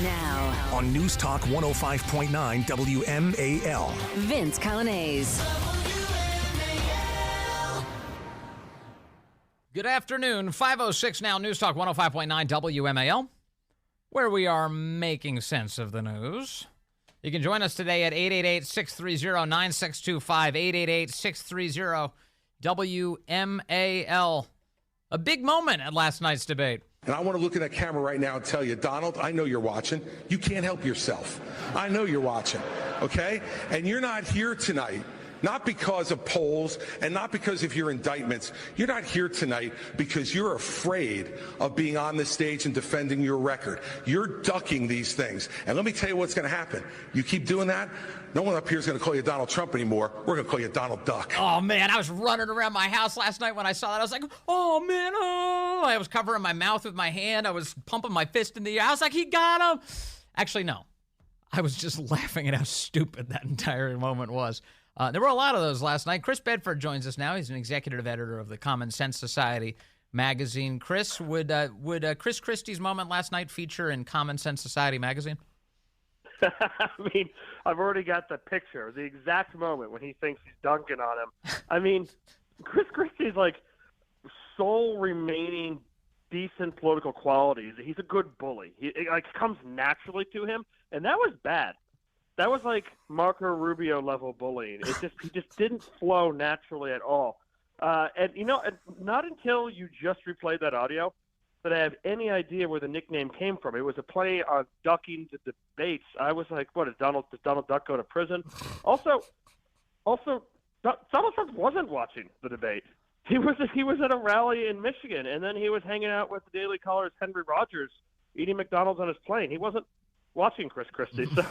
Now, on News Talk 105.9 WMAL. Vince Coglianese. Good afternoon. 5:06 now, News Talk 105.9 WMAL, where we are making sense of the news. You can join us today at 888-630-9625, 888-630-WMAL. A big moment at last night's debate. And I want to look at that camera right now and tell you, Donald, I know you're watching. You can't help yourself. I know you're watching, okay? And you're not here tonight, not because of polls and not because of your indictments. You're not here tonight because you're afraid of being on the stage and defending your record. You're ducking these things. And let me tell you what's going to happen. You keep doing that, no one up here is going to call you Donald Trump anymore. We're going to call you Donald Duck. Oh, man, I was running around my house last night when I saw that. I was like, oh, man, oh. I was covering my mouth with my hand. I was pumping my fist in the air. I was like, he got him. Actually, no. I was just laughing at how stupid that entire moment was. There were a lot of those last night. Chris Bedford joins us now. He's an executive editor of the Common Sense Society magazine. Chris, would Chris Christie's moment last night feature in Common Sense Society magazine? I mean, I've already got the picture, the exact moment when he thinks he's dunking on him. I mean, Chris Christie's like sole remaining decent political qualities. He's a good bully. It comes naturally to him, and that was bad. That was like Marco Rubio level bullying. He just didn't flow naturally at all. And not until you just replayed that audio that I have any idea where the nickname came from. It was a play on ducking the debates. I was like, what, does Donald Duck go to prison? Also, Donald Trump wasn't watching the debate. He was at a rally in Michigan, and then he was hanging out with the Daily Caller's Henry Rogers, eating McDonald's on his plane. He wasn't watching Chris Christie. So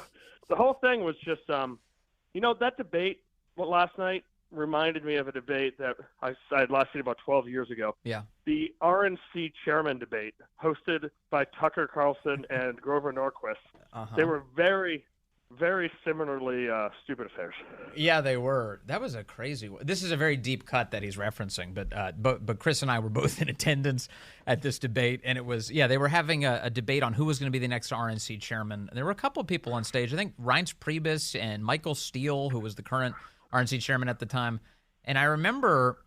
the whole thing was just, that debate last night reminded me of a debate that I had last seen about 12 years ago. Yeah. The RNC chairman debate hosted by Tucker Carlson and Grover Norquist. Uh-huh. They were very, very similarly stupid affairs. Yeah, they were. That was a crazy one. This is a very deep cut that he's referencing, but Chris and I were both in attendance at this debate, and it was, they were having a debate on who was going to be the next RNC chairman. There were a couple of people on stage. I think Reince Priebus and Michael Steele, who was the current RNC chairman at the time. And I remember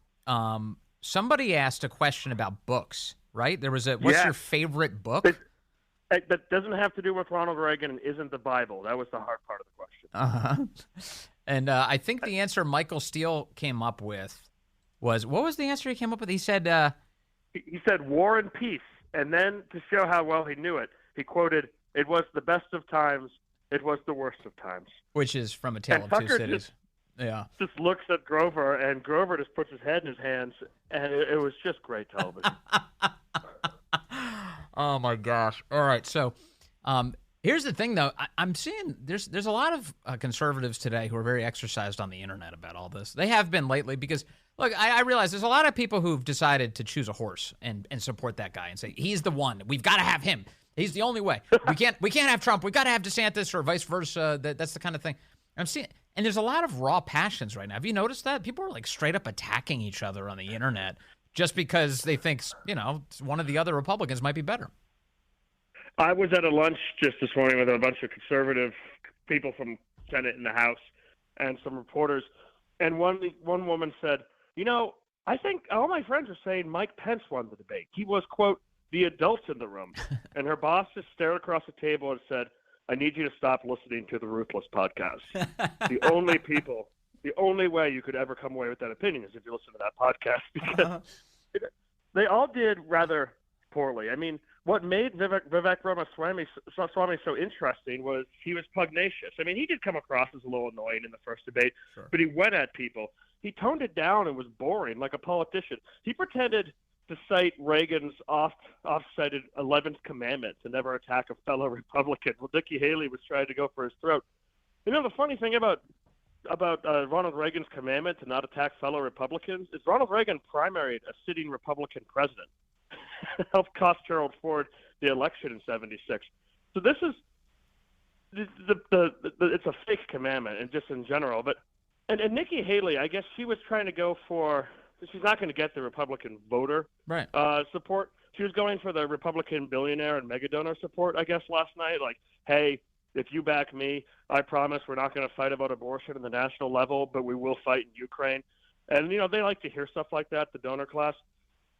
somebody asked a question about books, right? There was what's your favorite book? That doesn't have to do with Ronald Reagan and isn't the Bible. That was the hard part of the question. Uh-huh. And I think the answer Michael Steele came up with was, what was the answer he came up with? He said... he said War and Peace. And then to show how well he knew it, he quoted, "It was the best of times, it was the worst of times." Which is from A Tale of Two Cities. Just looks at Grover, and Grover just puts his head in his hands, and it was just great television. Oh my gosh! All right, so here's the thing, though. I'm seeing there's a lot of conservatives today who are very exercised on the internet about all this. They have been lately because, look, I realize there's a lot of people who've decided to choose a horse and support that guy and say he's the one. We've got to have him. He's the only way. We can't have Trump. We got to have DeSantis or vice versa. That's the kind of thing I'm seeing. And there's a lot of raw passions right now. Have you noticed that? People are like straight up attacking each other on the internet just because they think, one of the other Republicans might be better. I was at a lunch just this morning with a bunch of conservative people from Senate and the House and some reporters. And one woman said, I think all my friends are saying Mike Pence won the debate. He was, quote, the adult in the room. And her boss just stared across the table and said, "I need you to stop listening to the Ruthless podcast. The only way you could ever come away with that opinion is if you listen to that podcast." Because they all did rather poorly. I mean, what made Vivek Ramaswamy so interesting was he was pugnacious. I mean, he did come across as a little annoying in the first debate, sure, but he went at people. He toned it down and was boring like a politician. He pretended to cite Reagan's oft-cited 11th commandment to never attack a fellow Republican. Well, Nikki Haley was trying to go for his throat. The funny thing about Ronald Reagan's commandment to not attack fellow Republicans is Ronald Reagan primaried a sitting Republican president. Helped cost Gerald Ford the election in '76. So this is it's a fake commandment, and just in general. But and Nikki Haley, I guess she was trying to go for. She's not going to get the Republican voter support, she was going for the Republican billionaire and mega donor support, I guess, last night. Like, hey, if you back me, I promise we're not going to fight about abortion in the national level, but we will fight in Ukraine. And, they like to hear stuff like that, the donor class.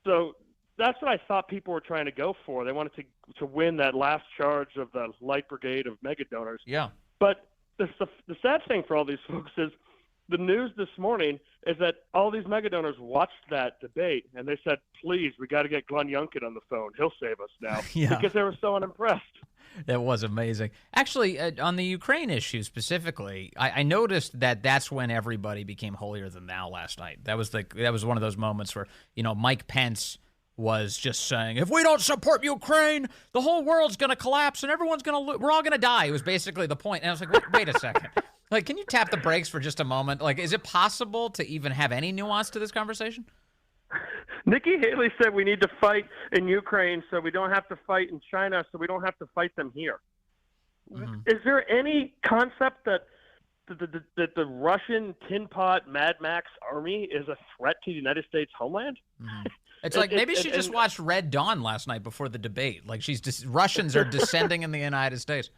So that's what I thought people were trying to go for. They wanted to win that last charge of the light brigade of mega donors. Yeah. But the sad thing for all these folks is the news this morning is that all these mega donors watched that debate, and they said, please, we got to get Glenn Youngkin on the phone. He'll save us now. Yeah. Because they were so unimpressed. That was amazing. Actually, on the Ukraine issue specifically, I noticed that that's when everybody became holier than thou last night. That was one of those moments where, Mike Pence was just saying, if we don't support Ukraine, the whole world's going to collapse and everyone's going to we're all going to die. It was basically the point. And I was like, wait a second. Like, can you tap the brakes for just a moment? Like, is it possible to even have any nuance to this conversation? Nikki Haley said we need to fight in Ukraine so we don't have to fight in China, so we don't have to fight them here. Mm-hmm. Is there any concept that the Russian tin pot Mad Max army is a threat to the United States homeland? Mm-hmm. It's like maybe she just watched Red Dawn last night before the debate. Like Russians are descending in the United States.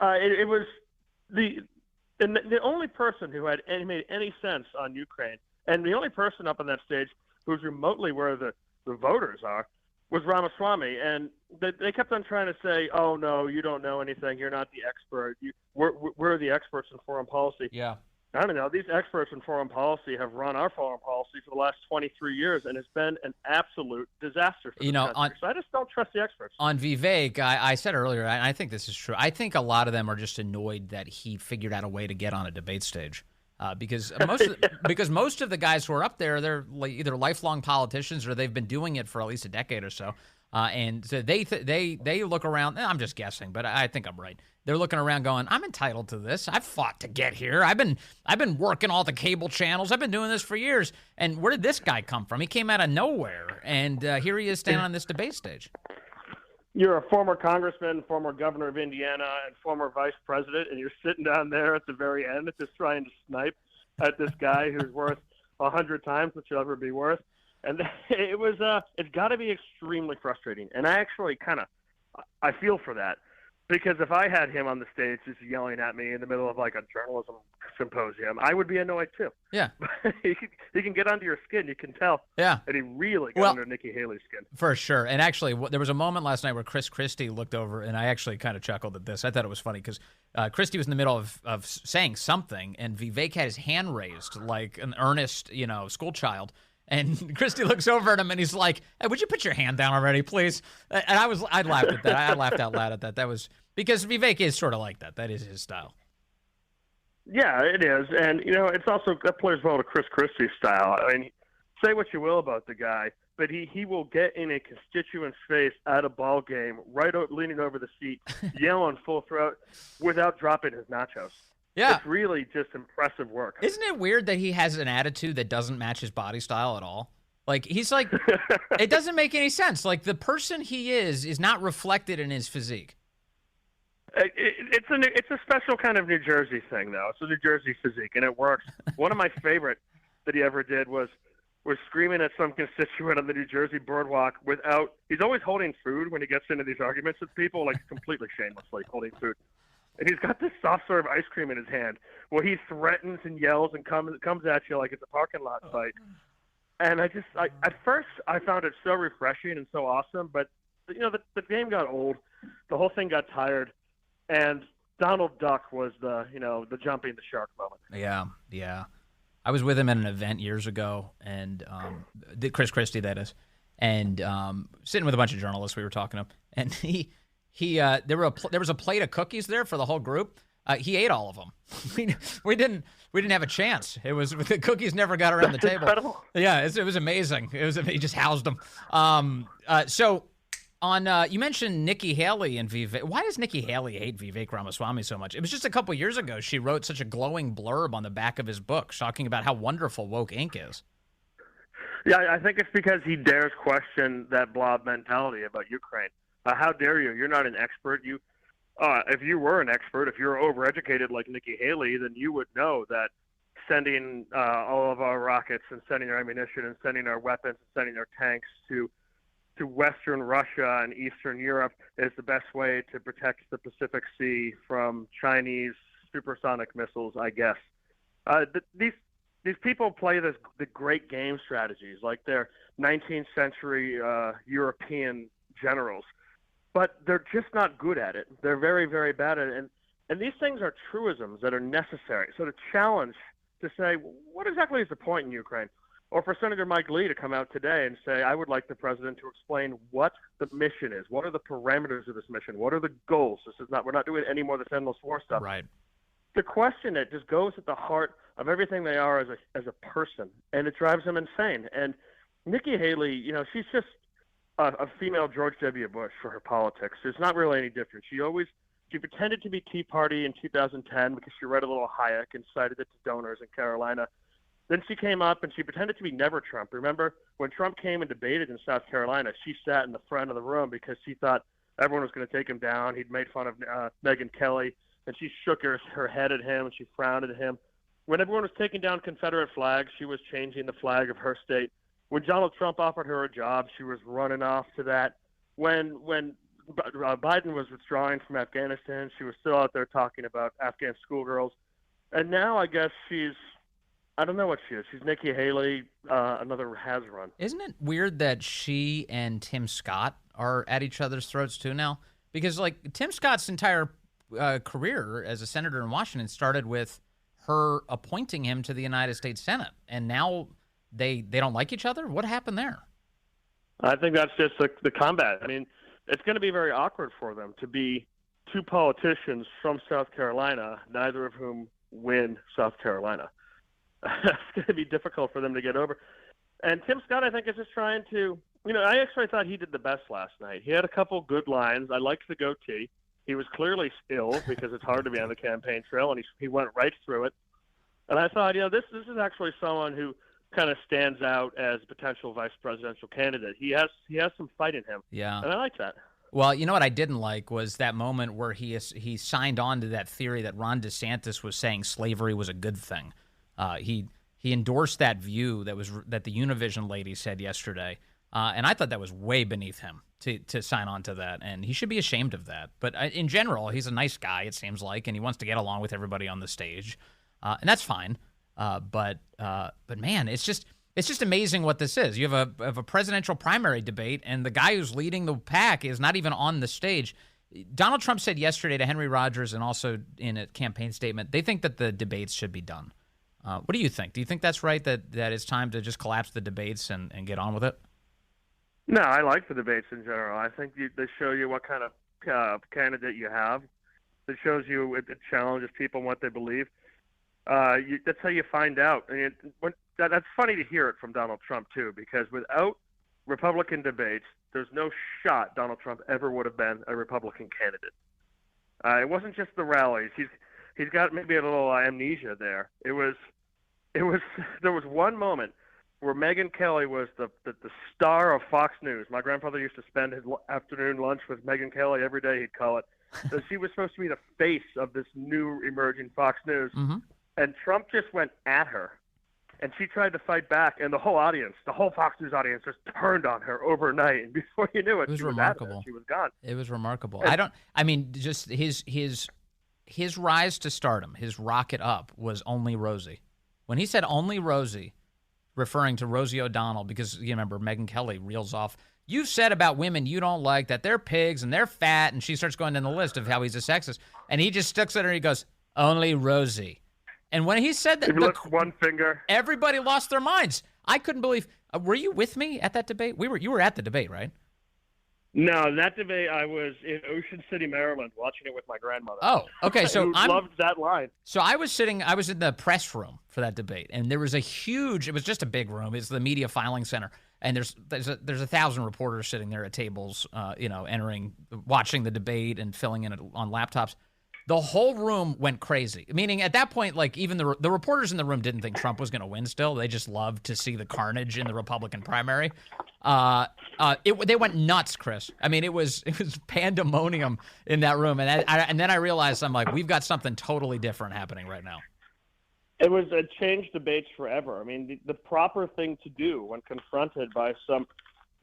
It was the only person who had made any sense on Ukraine, and the only person up on that stage who's remotely where the voters are, was Ramaswamy. And they kept on trying to say, oh, no, you don't know anything. You're not the expert. We're the experts in foreign policy. Yeah. I don't know. These experts in foreign policy have run our foreign policy for the last 23 years, and it's been an absolute disaster for the country. So I just don't trust the experts. On Vivek, I said earlier, and I think this is true, I think a lot of them are just annoyed that he figured out a way to get on a debate stage. Because most of the guys who are up there, they're either lifelong politicians or they've been doing it for at least a decade or so. And so they look around. I'm just guessing, but I think I'm right. They're looking around going, I'm entitled to this. I've fought to get here. I've been working all the cable channels. I've been doing this for years. And where did this guy come from? He came out of nowhere, and here he is standing on this debate stage. You're a former congressman, former governor of Indiana, and former vice president, and you're sitting down there at the very end just trying to snipe at this guy who's worth 100 times what you'll ever be worth. And it's got to be extremely frustrating. And I actually I feel for that, because if I had him on the stage just yelling at me in the middle of like a journalism symposium, I would be annoyed too. Yeah. he can get under your skin. You can tell. Yeah. And he really got under Nikki Haley's skin. For sure. And actually, there was a moment last night where Chris Christie looked over, and I actually kind of chuckled at this. I thought it was funny because Christie was in the middle of saying something, and Vivek had his hand raised like an earnest, school child. And Christie looks over at him, and he's like, hey, would you put your hand down already, please? And I laughed at that. I laughed out loud at that. That was because Vivek is sort of like that. That is his style. Yeah, it is. And, it's also, that plays well to Chris Christie's style. I mean, say what you will about the guy, but he will get in a constituent's face at a ball game, leaning over the seat, yelling full throat without dropping his nachos. Yeah. It's really just impressive work. Isn't it weird that he has an attitude that doesn't match his body style at all? Like, he's like, it doesn't make any sense. Like, the person he is not reflected in his physique. It's a special kind of New Jersey thing, though. It's a New Jersey physique, and it works. One of my favorite that he ever did was screaming at some constituent on the New Jersey boardwalk he's always holding food when he gets into these arguments with people, like completely shamelessly holding food. And he's got this soft serve ice cream in his hand. Well, he threatens and yells and comes at you like it's a parking lot fight. And at first I found it so refreshing and so awesome, but the game got old, the whole thing got tired, and Donald Duck was the jumping the shark moment. Yeah. I was with him at an event years ago, and Chris Christie, that is, and sitting with a bunch of journalists, we were talking to him, and there was a plate of cookies there for the whole group. He ate all of them. We didn't have a chance. It was the cookies never got around the table. Incredible. Yeah, it was amazing. He just housed them. So on you mentioned Nikki Haley and Vivek. Why does Nikki Haley hate Vivek Ramaswamy so much? It was just a couple years ago she wrote such a glowing blurb on the back of his book, talking about how wonderful Woke Inc. is. Yeah, I think it's because he dares question that blob mentality about Ukraine. How dare you? You're not an expert. If you were an expert, if you're overeducated like Nikki Haley, then you would know that sending all of our rockets and sending our ammunition and sending our weapons and sending our tanks to to Western Russia and Eastern Europe is the best way to protect the Pacific Sea from Chinese supersonic missiles, I guess. These people play the great game strategies like they're 19th century European generals, but they're just not good at it. They're very, very bad at it. And these things are truisms that are necessary. So to challenge, to say, what exactly is the point in Ukraine? Or for Senator Mike Lee to come out today and say, I would like the president to explain what the mission is. What are the parameters of this mission? What are the goals? We're not doing any more of this endless war stuff. Right. To question it just goes at the heart of everything they are as a person, and it drives them insane. And Nikki Haley, she's just a female George W. Bush for her politics. It's not really any different. She pretended to be Tea Party in 2010 because she read a little Hayek and cited it to donors in Carolina. Then she came up and she pretended to be never Trump. Remember when Trump came and debated in South Carolina, she sat in the front of the room because she thought everyone was going to take him down. He'd made fun of Megyn Kelly, and she shook her head at him and she frowned at him. When everyone was taking down Confederate flags, she was changing the flag of her state. When Donald Trump offered her a job, she was running off to that. When Biden was withdrawing from Afghanistan, she was still out there talking about Afghan schoolgirls. And now I guess I don't know what she is. She's Nikki Haley, another has-run. Isn't it weird that she and Tim Scott are at each other's throats too now? Because Tim Scott's entire career as a senator in Washington started with her appointing him to the United States Senate, and now they don't like each other? What happened there? I think that's just the combat. I mean, it's going to be very awkward for them to be two politicians from South Carolina, neither of whom win South Carolina. It's going to be difficult for them to get over. And Tim Scott, I think, is just trying to, I actually thought he did the best last night. He had a couple good lines. I liked the goatee. He was clearly ill because it's hard to be on the campaign trail, and he went right through it. And I thought, this is actually someone who kind of stands out as a potential vice presidential candidate. He has some fight in him. Yeah. And I like that. Well, you know what I didn't like was that moment where he signed on to that theory that Ron DeSantis was saying slavery was a good thing. He endorsed that view that the Univision lady said yesterday, and I thought that was way beneath him to sign on to that, and he should be ashamed of that. But in general, he's a nice guy, it seems like, and he wants to get along with everybody on the stage, and that's fine. But man, it's just amazing what this is. You have a presidential primary debate, and the guy who's leading the pack is not even on the stage. Donald Trump said yesterday to Henry Rogers and also in a campaign statement, they think that the debates should be done. What do you think? Do you think that's right, that it's time to just collapse the debates and get on with it? No, I like the debates in general. I think they show you what kind of candidate you have. It shows you, it challenges people and what they believe. That's how you find out. I mean, that's funny to hear it from Donald Trump, too, because without Republican debates, there's no shot Donald Trump ever would have been a Republican candidate. It wasn't just the rallies. He's got maybe a little amnesia there. There was one moment where Megyn Kelly was the star of Fox News. My grandfather used to spend his afternoon lunch with Megyn Kelly every day, he'd call it. So she was supposed to be the face of this new emerging Fox News. Mm-hmm. And Trump just went at her. And she tried to fight back, and the whole Fox News audience just turned on her overnight. And before you knew it, was she remarkable. Was at her. She was gone. It was remarkable. Just his rise to stardom, his rocket up was only Rosie. When he said only Rosie, referring to Rosie O'Donnell, because you remember Megyn Kelly reels off, you said about women you don't like that they're pigs and they're fat, and she starts going down the list of how he's a sexist, and he just sticks at her and he goes, only Rosie. And when he said that, he lifts one finger. Everybody lost their minds. I couldn't believe. Were you with me at that debate? You were at the debate, right? No, that debate I was in Ocean City, Maryland, watching it with my grandmother. Oh, okay. So I loved that line. So I was in the press room for that debate, and there was it was just a big room. It's the media filing center, and there's 1,000 reporters sitting there at tables, watching the debate and filling in on laptops. The whole room went crazy, meaning at that point, like even the reporters in the room didn't think Trump was going to win still. They just loved to see the carnage in the Republican primary. They went nuts, Chris. I mean, it was pandemonium in that room. And then I realized, I'm like, we've got something totally different happening right now. It changed debates forever. I mean, the proper thing to do when confronted by some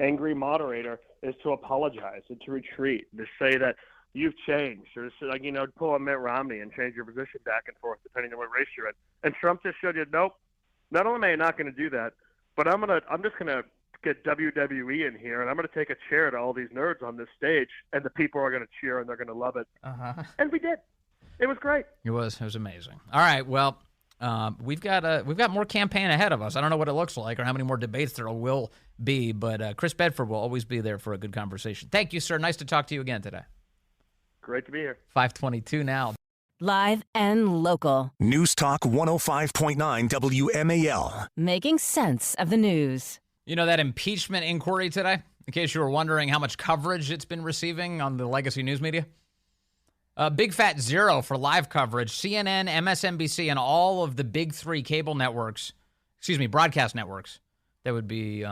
angry moderator is to apologize and to retreat and to say that you've changed, or to, pull a Mitt Romney and change your position back and forth depending on what race you're in. And Trump just showed you, nope, not only am I not going to do that, but I'm just going to get WWE in here, and I'm going to take a chair to all these nerds on this stage, and the people are going to cheer and they're going to love it. And we did. It was great. It was amazing. All right, well, we've got more campaign ahead of us. I don't know what it looks like or how many more debates there will be, but Chris Bedford will always be there for a good conversation. Thank you, sir. Nice to talk to you again today. Great to be here. 5:22 now. Live and local. News Talk 105.9 WMAL. Making sense of the news. You know that impeachment inquiry today? In case you were wondering how much coverage it's been receiving on the legacy news media. Big fat zero for live coverage. CNN, MSNBC, and all of the big three cable networks, broadcast networks. That would be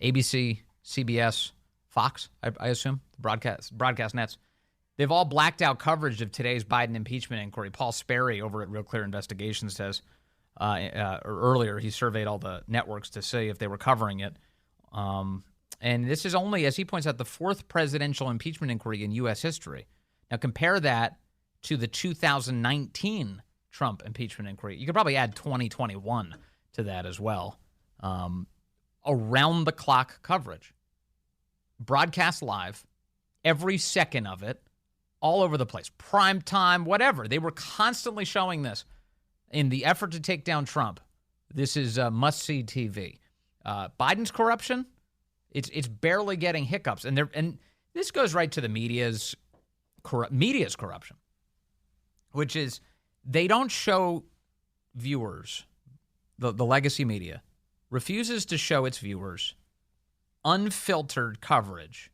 ABC, CBS, Fox, I assume, broadcast nets. They've all blacked out coverage of today's Biden impeachment inquiry. Paul Sperry over at Real Clear Investigations says earlier he surveyed all the networks to see if they were covering it. And this is only, as he points out, the fourth presidential impeachment inquiry in U.S. history. Now compare that to the 2019 Trump impeachment inquiry. You could probably add 2021 to that as well. Around-the-clock coverage. Broadcast live, every second of it, all over the place. Prime time, whatever. They were constantly showing this in the effort to take down Trump. This is must-see TV. Biden's corruption, it's barely getting hiccups. And this goes right to the media's corruption, which is they don't show viewers, the legacy media refuses to show its viewers unfiltered coverage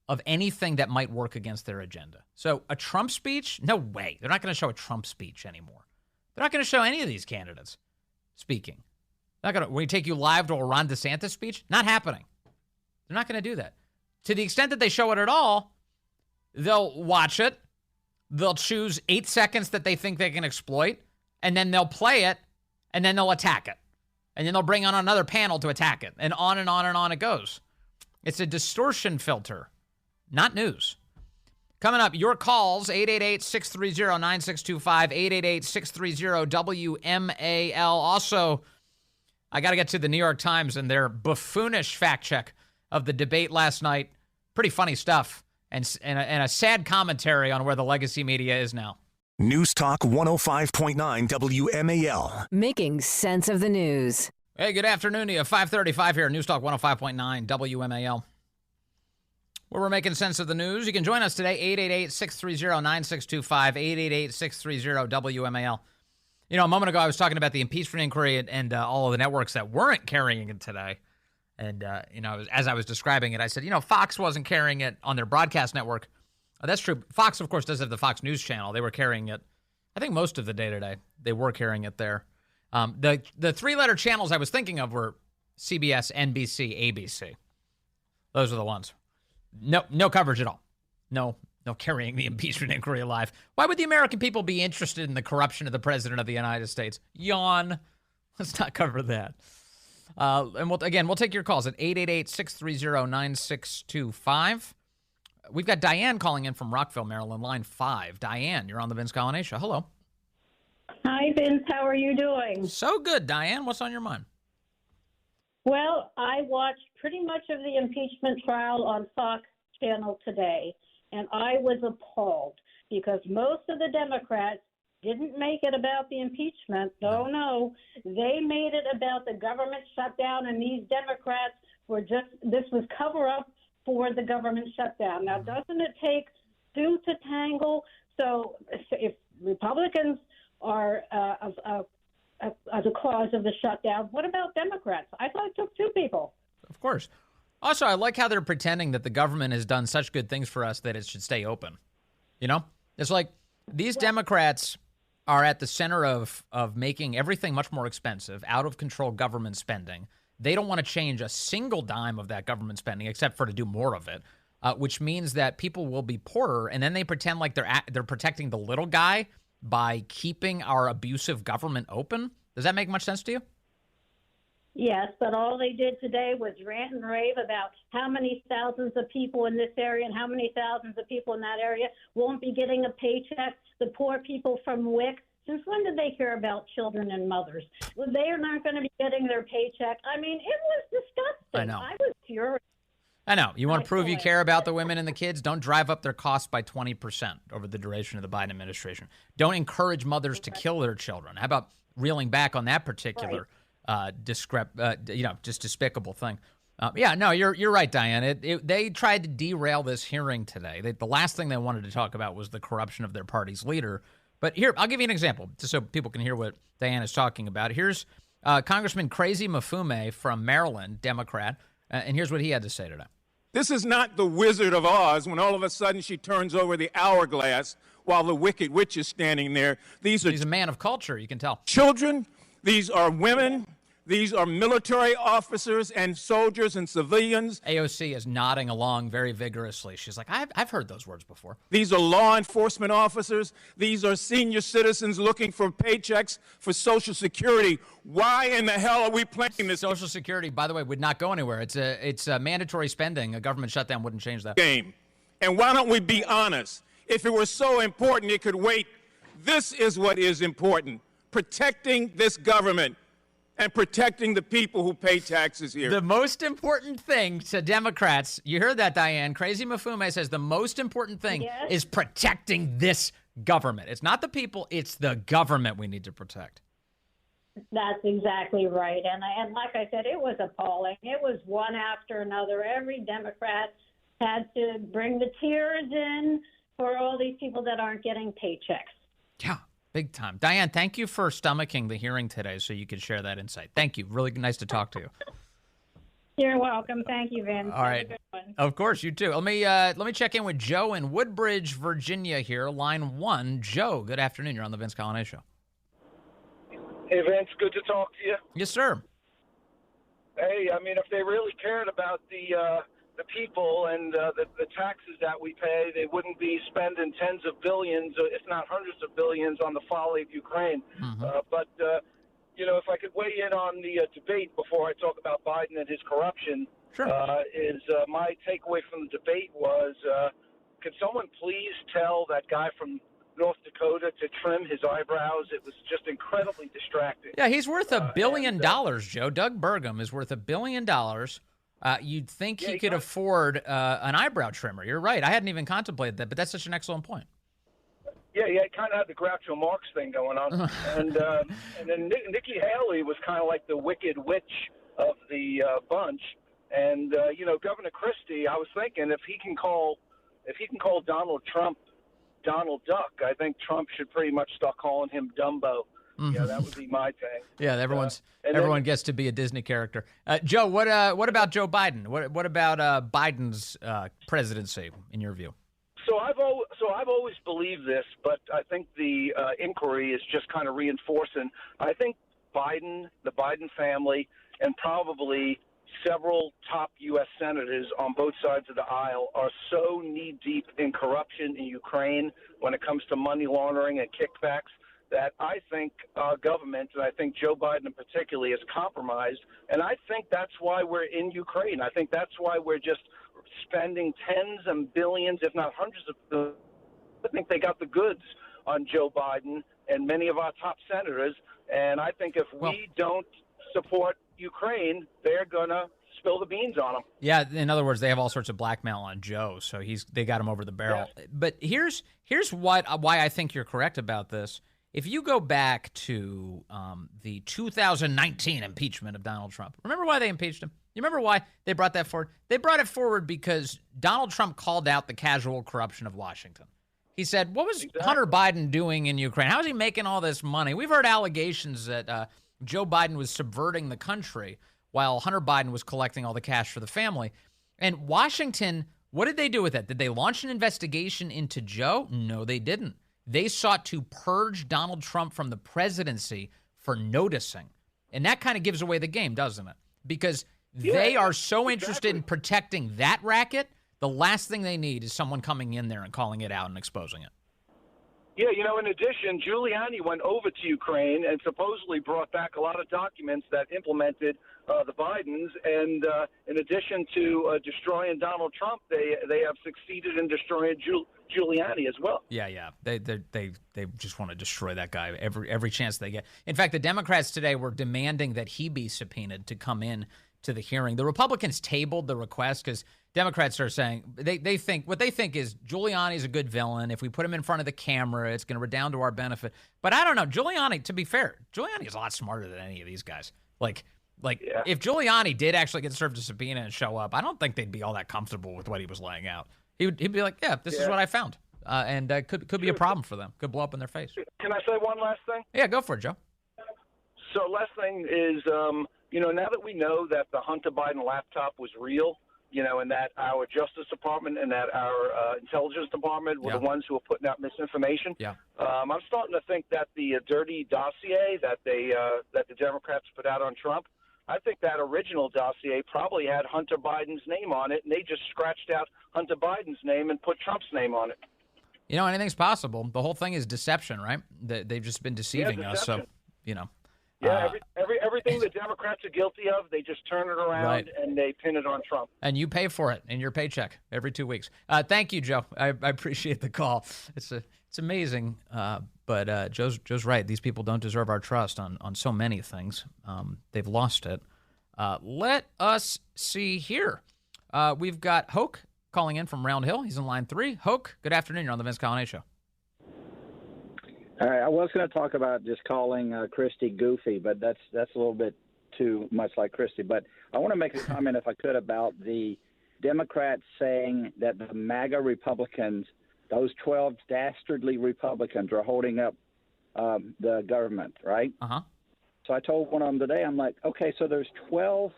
of anything that might work against their agenda. So a Trump speech? No way. They're not going to show a Trump speech anymore. They're not going to show any of these candidates speaking. They're not going to, when we take you live to a Ron DeSantis speech, not happening. They're not going to do that. To the extent that they show it at all, they'll watch it. They'll choose 8 seconds that they think they can exploit, and then they'll play it, and then they'll attack it. And then they'll bring on another panel to attack it, and on and on and on it goes. It's a distortion filter, not news. Coming up, your calls, 888-630-9625, 888-630-WMAL. Also, I got to get to the New York Times and their buffoonish fact check of the debate last night. Pretty funny stuff, and a sad commentary on where the legacy media is now. News Talk 105.9 WMAL. Making sense of the news. Hey, good afternoon to you. 5:35 here, News Talk 105.9 WMAL. Where we're making sense of the news. You can join us today, 888-630-9625, 888-630-WMAL. You know, a moment ago I was talking about the impeachment inquiry and all of the networks that weren't carrying it today. And, as I was describing it, I said, Fox wasn't carrying it on their broadcast network. That's true. Fox, of course, does have the Fox News channel. They were carrying it, I think, most of the day today. They were carrying it there. The three-letter channels I was thinking of were CBS, NBC, ABC. Those are the ones. No coverage at all. No carrying the impeachment inquiry live. Why would the American people be interested in the corruption of the President of the United States? Yawn. Let's not cover that. And we'll take your calls at 888-630-9625. We've got Diane calling in from Rockville, Maryland, line 5. Diane, you're on the Vince Coglianese Show. Hello. Hi, Vince. How are you doing? So good, Diane. What's on your mind? Well, I watched pretty much of the impeachment trial on Fox Channel today, and I was appalled because most of the Democrats didn't make it about the impeachment. No. They made it about the government shutdown, and these Democrats this was cover-up for the government shutdown. Now, doesn't it take two to tangle? So if Republicans are the cause of the shutdown, what about Democrats? I thought it took two people. Of course. Also, I like how they're pretending that the government has done such good things for us that it should stay open. It's like these Democrats are at the center of making everything much more expensive, out of control government spending. They don't want to change a single dime of that government spending except for to do more of it, which means that people will be poorer, and then they pretend like they're protecting the little guy by keeping our abusive government open. Does that make much sense to you? Yes, but all they did today was rant and rave about how many thousands of people in this area and how many thousands of people in that area won't be getting a paycheck. The poor people from WIC. Since when did they care about children and mothers? Well, they are not going to be getting their paycheck. I mean, it was disgusting. I know. I was furious. I know. You want to prove you care about the women and the kids? Don't drive up their costs by 20% over the duration of the Biden administration. Don't encourage mothers to kill their children. How about reeling back on that particular just despicable thing? You're right, Diane. They tried to derail this hearing today. The last thing they wanted to talk about was the corruption of their party's leader. But here, I'll give you an example, just so people can hear what Diane is talking about. Here's Congressman Crazy Mafume from Maryland, Democrat, and here's what he had to say today. This is not the Wizard of Oz when all of a sudden she turns over the hourglass while the Wicked Witch is standing there. He's a man of culture, you can tell. Children, these are women, these are military officers and soldiers and civilians. AOC is nodding along very vigorously. She's like, I've heard those words before. These are law enforcement officers. These are senior citizens looking for paychecks for Social Security. Why in the hell are we playing this Social Security, by the way, would not go anywhere. It's a mandatory spending. A government shutdown wouldn't change that game? And why don't we be honest? If it were so important, it could wait. This is what is important: protecting this government and protecting the people who pay taxes here. The most important thing to Democrats, you heard that, Diane. Crazy Mafume says the most important thing is protecting this government. It's not the people, it's the government we need to protect. That's exactly right. And like I said, it was appalling. It was one after another. Every Democrat had to bring the tears in for all these people that aren't getting paychecks. Yeah. Big time. Diane, thank you for stomaching the hearing today so you could share that insight. Thank you. Really nice to talk to you. You're welcome. Thank you, Vince. All right. Of course, you too. Let me check in with Joe in Woodbridge, Virginia here, line 1. Joe, good afternoon. You're on the Vince Coglianese Show. Hey, Vince. Good to talk to you. Yes, sir. Hey, I mean, if they really cared about the people and the taxes that we pay, they wouldn't be spending tens of billions, if not hundreds of billions, on the folly of Ukraine. But if I could weigh in on the debate before I talk about Biden and his corruption, sure. My takeaway from the debate was, could someone please tell that guy from North Dakota to trim his eyebrows? It was just incredibly distracting. Yeah, he's worth $1 billion, Joe. Doug Burgum is worth $1 billion. You'd think he could afford an eyebrow trimmer. You're right. I hadn't even contemplated that, but that's such an excellent point. Yeah, he kind of had the Groucho Marx thing going on. and then Nikki Haley was kind of like the Wicked Witch of the bunch. And, Governor Christie, I was thinking if he can call Donald Trump Donald Duck, I think Trump should pretty much start calling him Dumbo. Yeah, that would be my thing. Yeah, everyone gets to be a Disney character. Joe, what about Joe Biden? What about Biden's presidency in your view? So I've always believed this, but I think the inquiry is just kind of reinforcing. I think Biden, the Biden family, and probably several top U.S. senators on both sides of the aisle are so knee-deep in corruption in Ukraine when it comes to money laundering and kickbacks that I think our government, and I think Joe Biden particularly, is compromised. And I think that's why we're in Ukraine. I think that's why we're just spending tens of billions, if not hundreds of billions. I think they got the goods on Joe Biden and many of our top senators. And I think if we don't support Ukraine, they're going to spill the beans on them. Yeah, in other words, they have all sorts of blackmail on Joe, so they got him over the barrel. Yeah. But here's why I think you're correct about this. If you go back to the 2019 impeachment of Donald Trump, remember why they impeached him? You remember why they brought that forward? They brought it forward because Donald Trump called out the casual corruption of Washington. He said, what was Hunter Biden doing in Ukraine? How is he making all this money? We've heard allegations that Joe Biden was subverting the country while Hunter Biden was collecting all the cash for the family. And Washington, what did they do with it? Did they launch an investigation into Joe? No, they didn't. They sought to purge Donald Trump from the presidency for noticing. And that kind of gives away the game, doesn't it? Because they are so interested in protecting that racket, the last thing they need is someone coming in there and calling it out and exposing it. Yeah, in addition, Giuliani went over to Ukraine and supposedly brought back a lot of documents that implemented the Bidens. And in addition to destroying Donald Trump, they have succeeded in destroying Giuliani as well. Yeah. They just want to destroy that guy every chance they get. In fact, the Democrats today were demanding that he be subpoenaed to come in to the hearing. The Republicans tabled the request because Democrats are saying they think is Giuliani's a good villain. If we put him in front of the camera, it's going to redound to our benefit. But I don't know. Giuliani, to be fair, Giuliani is a lot smarter than any of these guys. If Giuliani did actually get served a subpoena and show up, I don't think they'd be all that comfortable with what he was laying out. He'd be like, yeah, this is what I found. And could be a problem for them. Could blow up in their face. Can I say one last thing? Yeah, go for it, Joe. So last thing is, now that we know that the Hunter Biden laptop was real, and that our Justice Department and that our Intelligence Department were the ones who were putting out misinformation. Yeah. I'm starting to think that the dirty dossier that the Democrats put out on Trump, I think that original dossier probably had Hunter Biden's name on it, and they just scratched out Hunter Biden's name and put Trump's name on it. Anything's possible. The whole thing is deception, right? They've just been deceiving us. So, Yeah, everything the Democrats are guilty of, they just turn it around and they pin it on Trump. And you pay for it in your paycheck every 2 weeks. Thank you, Joe. I appreciate the call. It's amazing, but Joe's right. These people don't deserve our trust on so many things. They've lost it. Let us see here. We've got Hoke calling in from Round Hill. He's in line 3. Hoke, good afternoon. You're on the Vince Coglianese Show. All right, I was going to talk about just calling Christie goofy, but that's a little bit too much like Christie. But I want to make a comment, if I could, about the Democrats saying that the MAGA Republicans, those 12 dastardly Republicans, are holding up the government, right? Uh-huh. So I told one of them today, I'm like, okay, so there's 12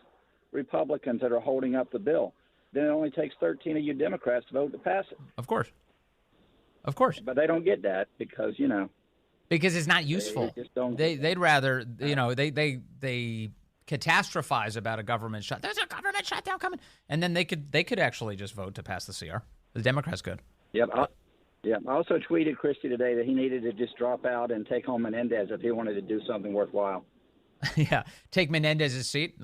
Republicans that are holding up the bill. Then it only takes 13 of you Democrats to vote to pass it. Of course. But they don't get that because, because it's not useful. They'd rather, they catastrophize about a government shutdown. There's a government shutdown coming, and then they could actually just vote to pass the CR. The Democrats could. Yep. I also tweeted Christie today that he needed to just drop out and take home Menendez if he wanted to do something worthwhile. Yeah, take Menendez's seat.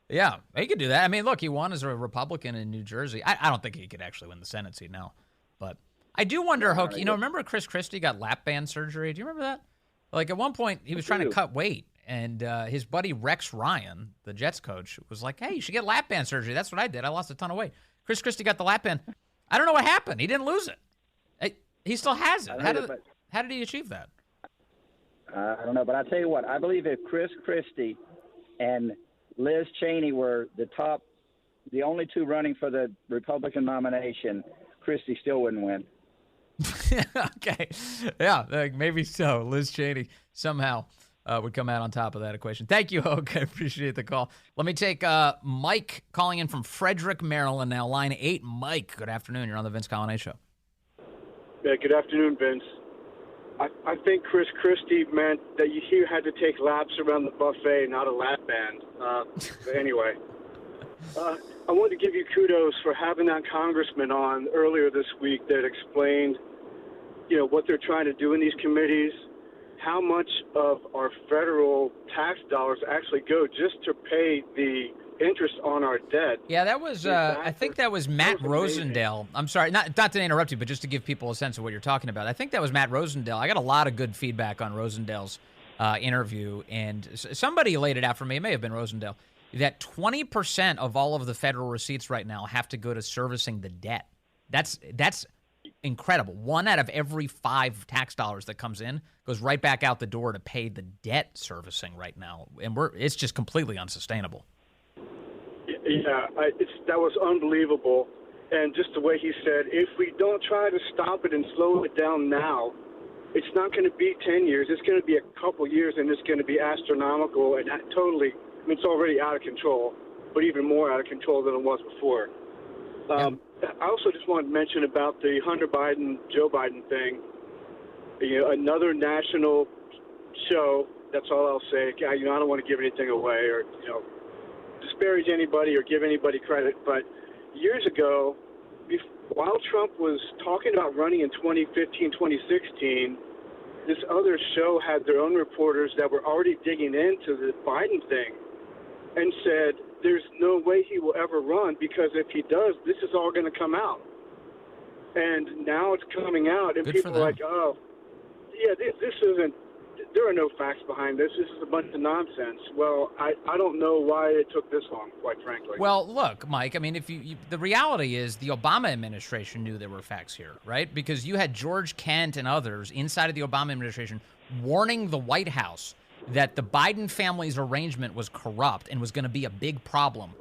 Yeah, he could do that. I mean, look, he won as a Republican in New Jersey. I don't think he could actually win the Senate seat now, but. I do wonder, Hoke, remember Chris Christie got lap band surgery? Do you remember that? At one point, he was trying to cut weight, and his buddy Rex Ryan, the Jets coach, was like, hey, you should get lap band surgery. That's what I did. I lost a ton of weight. Chris Christie got the lap band. I don't know what happened. He didn't lose it. He still has it. How did he achieve that? I don't know, but I tell you what, I believe if Chris Christie and Liz Cheney were the only two running for the Republican nomination, Christie still wouldn't win. Okay. Yeah, maybe so. Liz Cheney somehow would come out on top of that equation. Thank you, Hoke. I appreciate the call. Let me take Mike calling in from Frederick, Maryland now. Line 8. Mike, good afternoon. You're on the Vince Coglianese Show. Yeah, good afternoon, Vince. I think Chris Christie meant that he had to take laps around the buffet, not a lap band. But anyway. I wanted to give you kudos for having that congressman on earlier this week that explained, what they're trying to do in these committees, how much of our federal tax dollars actually go just to pay the interest on our debt. Yeah, that was, I think that was Matt Rosendale. I'm sorry, not to interrupt you, but just to give people a sense of what you're talking about. I think that was Matt Rosendale. I got a lot of good feedback on Rosendale's interview, and somebody laid it out for me. It may have been Rosendale. That 20% of all of the federal receipts right now have to go to servicing the debt. That's incredible. 1 out of every 5 tax dollars that comes in goes right back out the door to pay the debt servicing right now, and it's just completely unsustainable. Yeah, that was unbelievable, and just the way he said, if we don't try to stop it and slow it down now, it's not going to be 10 years. It's going to be a couple years, and it's going to be astronomical and totally. It's already out of control, but even more out of control than it was before. I also just wanted to mention about the Hunter Biden, Joe Biden thing. Another national show. That's all I'll say. I don't want to give anything away or disparage anybody or give anybody credit. But years ago, while Trump was talking about running in 2015, 2016, this other show had their own reporters that were already digging into the Biden thing and said there's no way he will ever run because if he does, this is all going to come out. And now it's coming out, and people are like, oh, yeah, this isn't, there are no facts behind this. This is a bunch of nonsense. Well, I don't know why it took this long, quite frankly. Well, look, Mike, I mean, if the reality is the Obama administration knew there were facts here, right? Because you had George Kent and others inside of the Obama administration warning the White House that the Biden family's arrangement was corrupt and was going to be a big problem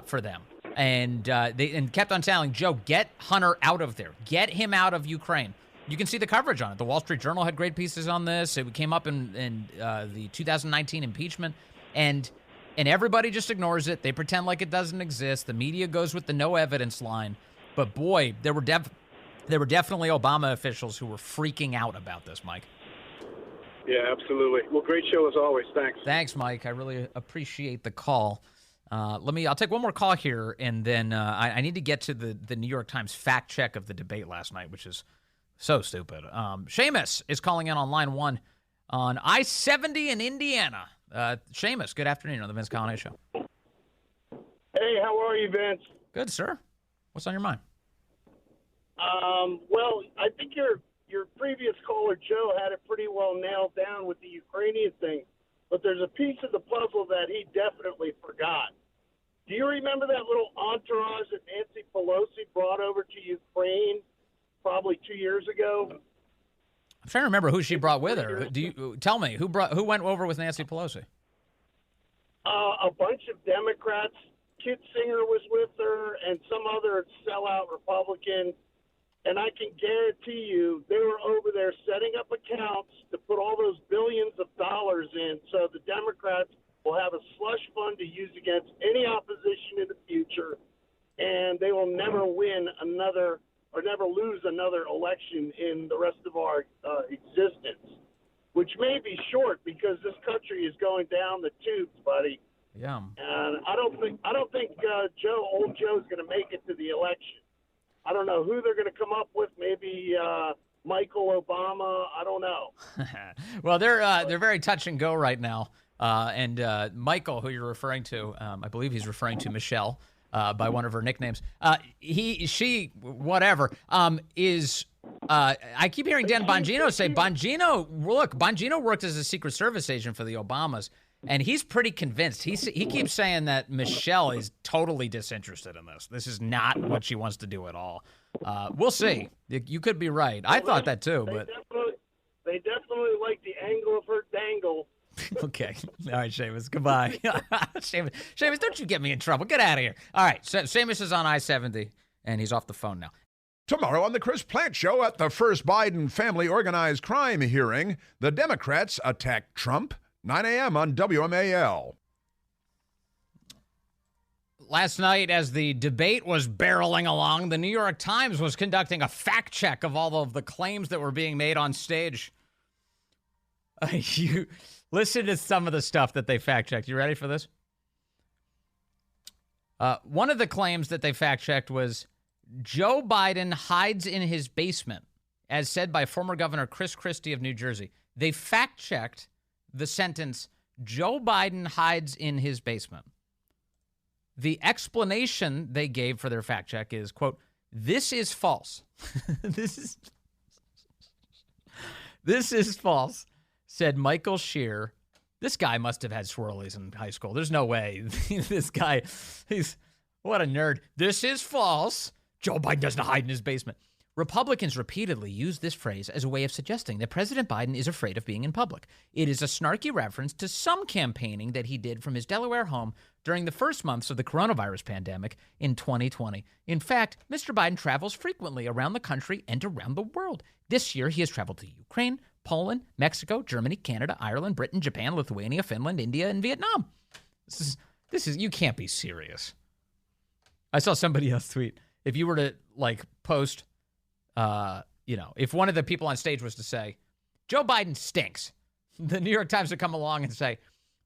for them. And they kept on telling Joe, get Hunter out of there. Get him out of Ukraine. You can see the coverage on it. The Wall Street Journal had great pieces on this. It came up in the 2019 impeachment. And everybody just ignores it. They pretend like it doesn't exist. The media goes with the no evidence line. But, boy, there were definitely Obama officials who were freaking out about this, Mike. Yeah, absolutely. Well, great show as always. Thanks. Thanks, Mike. I really appreciate the call. I'll take one more call here, and then I need to get to the New York Times fact check of the debate last night, which is so stupid. Seamus is calling in on line 1 on I-70 in Indiana. Seamus, good afternoon on the Vince Coglianese Show. Hey, how are you, Vince? Good, sir. What's on your mind? Well, I think your previous caller, Joe, had it pretty well nailed down with the Ukrainian thing, but there's a piece of the puzzle that he definitely forgot. Do you remember that little entourage that Nancy Pelosi brought over to Ukraine probably 2 years ago? I'm trying to remember who she brought with her. Do you tell me who went over with Nancy Pelosi? A bunch of Democrats. Kit Singer was with her, and some other sellout Republican. And I can guarantee you they were over there setting up accounts to put all those billions of dollars in so the Democrats will have a slush fund to use against any opposition in the future, and they will never win another or never lose another election in the rest of our existence, which may be short because this country is going down the tubes, buddy. Yeah. And I don't think old Joe's going to make it to the election. I don't know who they're going to come up with. Maybe Michael Obama. I don't know. Well, they're very touch and go right now. And Michael, who you're referring to, I believe he's referring to Michelle by one of her nicknames. She, whatever, is. I keep hearing Dan Bongino say Bongino worked as a Secret Service agent for the Obamas. And he's pretty convinced. He keeps saying that Michelle is totally disinterested in this. This is not what she wants to do at all. We'll see. You could be right. I thought that too, but they definitely like the angle of her dangle. Okay. All right, Seamus. Goodbye. Seamus, don't you get me in trouble. Get out of here. All right. So Seamus is on I-70, and he's off the phone now. Tomorrow on the Chris Plante Show, at the first Biden family organized crime hearing, the Democrats attack Trump. 9 a.m. on WMAL. Last night, as the debate was barreling along, the New York Times was conducting a fact check of all of the claims that were being made on stage. You listen to some of the stuff that they fact checked. You ready for this? One of the claims that they fact checked was Joe Biden hides in his basement, as said by former Governor Chris Christie of New Jersey. They fact checked the sentence, Joe Biden hides in his basement. The explanation they gave for their fact check is, quote, this is false. This is false, said Michael Scheer. This guy must have had swirlies in high school. There's no way. This guy, what a nerd. This is false. Joe Biden doesn't hide in his basement. Republicans repeatedly use this phrase as a way of suggesting that President Biden is afraid of being in public. It is a snarky reference to some campaigning that he did from his Delaware home during the first months of the coronavirus pandemic in 2020. In fact, Mr. Biden travels frequently around the country and around the world. This year, he has traveled to Ukraine, Poland, Mexico, Germany, Canada, Ireland, Britain, Japan, Lithuania, Finland, India, and Vietnam. This is you can't be serious. I saw somebody else tweet, if you were to post if one of the people on stage was to say, Joe Biden stinks, the New York Times would come along and say,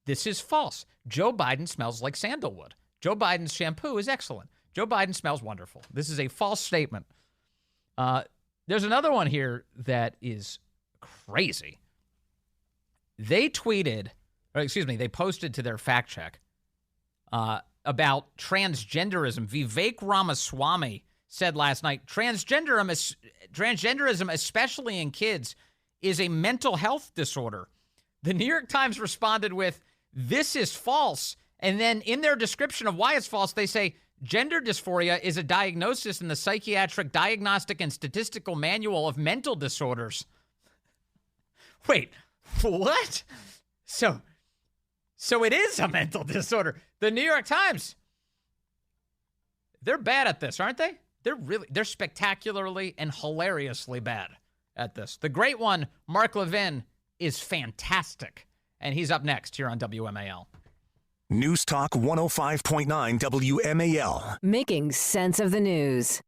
this is false. Joe Biden smells like sandalwood. Joe Biden's shampoo is excellent. Joe Biden smells wonderful. This is a false statement. There's another one here that is crazy. They posted to their fact check about transgenderism. Vivek Ramaswamy said last night, transgenderism, especially in kids, is a mental health disorder. The New York Times responded with, "This is false." And then in their description of why it's false, they say, gender dysphoria is a diagnosis in the Psychiatric Diagnostic and Statistical Manual of Mental Disorders. Wait, what? So it is a mental disorder. The New York Times, they're bad at this, aren't they? They're spectacularly and hilariously bad at this. The great one, Mark Levin, is fantastic. And he's up next here on WMAL. News Talk 105.9 WMAL. Making sense of the news.